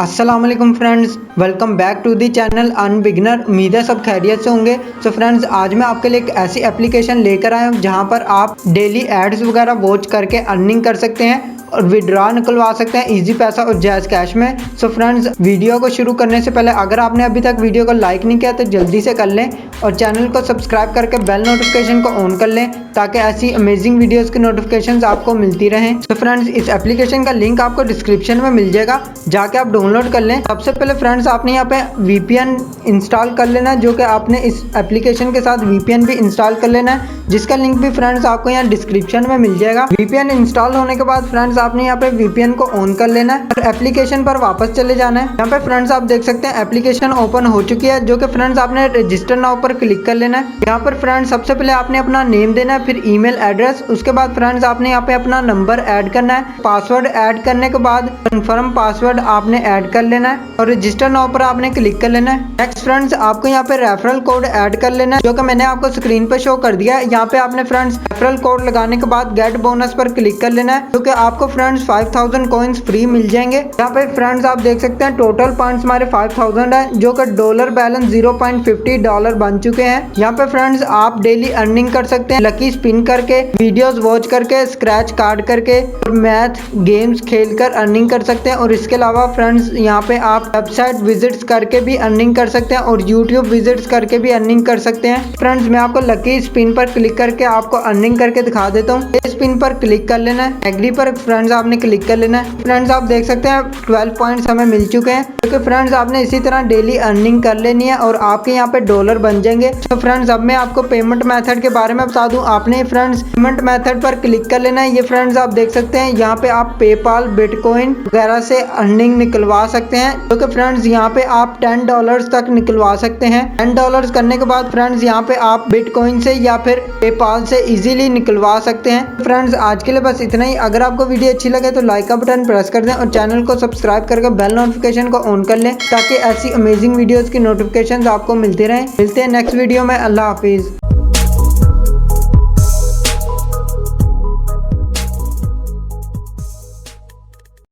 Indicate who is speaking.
Speaker 1: अस्सलाम वालेकुम friends, welcome back to the channel अनबिगनर। उम्मीद है सब खैरियत से होंगे। सो फ्रेंड्स, आज मैं आपके लिए एक ऐसी एप्लीकेशन लेकर आया हूँ जहाँ पर आप डेली एड्स वगैरह वॉच करके अर्निंग कर सकते हैं और विड्रॉ निकलवा सकते हैं इजी पैसा और जैज़ कैश में। सो फ्रेंड्स, वीडियो को शुरू करने से पहले अगर आपने अभी तक वीडियो को लाइक नहीं किया तो जल्दी से कर लें और चैनल को सब्सक्राइब करके बेल नोटिफिकेशन को ऑन कर लें ताकि ऐसी अमेजिंग वीडियोस की नोटिफिकेशंस आपको मिलती रहें। तो फ्रेंड्स, इस एप्लीकेशन का लिंक आपको डिस्क्रिप्शन में मिल जाएगा, जाके आप डाउनलोड कर लें। सबसे पहले फ्रेंड्स, आपने यहाँ पे VPN इंस्टॉल कर लेना है, जो कि आपने इस एप्लीकेशन के साथ VPN भी इंस्टॉल कर लेना है, जिसका लिंक भी फ्रेंड्स आपको यहाँ डिस्क्रिप्शन में मिल जाएगा। VPN इंस्टॉल होने के बाद फ्रेंड्स आपने यहाँ पे VPN को ऑन कर लेना है और एप्लीकेशन पर वापस चले जाना है। यहाँ पे फ्रेंड्स आप देख सकते हैं एप्लीकेशन ओपन हो चुकी है, जो कि फ्रेंड्स आपने रजिस्टर नाउ पर क्लिक कर लेना है। यहाँ पर फ्रेंड्स सबसे पहले आपने अपना नेम देना है, फिर ईमेल एड्रेस, उसके बाद फ्रेंड्स आपने यहाँ पे अपना नंबर ऐड करना है। पासवर्ड ऐड करने के बाद कंफर्म पासवर्ड आपने ऐड कर लेना है और रजिस्टर नाउ पर आपने क्लिक कर लेना है। नेक्स्ट फ्रेंड्स, आपको यहाँ पे रेफरल कोड ऐड कर लेना है, जो कि मैंने आपको स्क्रीन पे शो कर दिया है। यहाँ पे आपने फ्रेंड्स रेफरल कोड लगाने के बाद गेट बोनस पर क्लिक कर लेना है, जो कि आपको फ्रेंड्स 5000 कॉइन्स फ्री मिल जाएंगे। यहाँ पे फ्रेंड्स आप देख सकते हैं टोटल पॉइंट्स हमारे 5000 है, जो कि डॉलर बैलेंस $0.50 बन चुके हैं। यहाँ पे फ्रेंड्स आप डेली अर्निंग कर सकते हैं लकी स्पिन करके, वीडियोस वॉच करके, स्क्रैच कार्ड करके और मैथ गेम्स खेलकर अर्निंग कर सकते हैं। और इसके अलावा फ्रेंड्स यहाँ पे आप वेबसाइट विजिट्स करके भी अर्निंग कर सकते हैं और यूट्यूब विजिट्स करके भी अर्निंग कर सकते हैं। फ्रेंड्स, मैं आपको लकी स्पिन पर क्लिक करके आपको अर्निंग करके दिखा देता हूँ। स्पिन पर क्लिक कर लेना है, एग्री पर फ्रेंड्स आपने क्लिक कर लेना है। फ्रेंड्स आप देख सकते हैं 12 पॉइंट्स हमें मिल चुके हैं, क्योंकि फ्रेंड्स आपने इसी तरह डेली अर्निंग कर लेनी है और आपके यहाँ पे डॉलर बन जाएंगे। तो फ्रेंड्स, अब मैं आपको पेमेंट मेथड के बारे में बता दूं। आपने फ्रेंड्स पेमेंट मेथड पर क्लिक कर लेना है। ये फ्रेंड्स आप देख सकते हैं यहाँ पे आप पेपाल, बिटकॉइन वगैरह से अर्निंग निकलवा सकते हैं, क्योंकि फ्रेंड्स यहाँ पे आप $10 तक निकलवा सकते हैं। $10 करने के बाद फ्रेंड्स यहाँ पे आप बिटकॉइन से या फिर पेपाल से इजीली निकलवा सकते हैं। फ्रेंड्स, आज के लिए बस इतना ही। अगर आपको वीडियो अच्छी लगे तो लाइक का बटन प्रेस कर दें और चैनल को सब्सक्राइब करके बेल नोटिफिकेशन को ऑन कर लें, ताकि ऐसी अमेजिंग वीडियोस की नोटिफिकेशंस आपको मिलती रहें। मिलते हैं नेक्स्ट वीडियो में। अल्लाह हाफिज।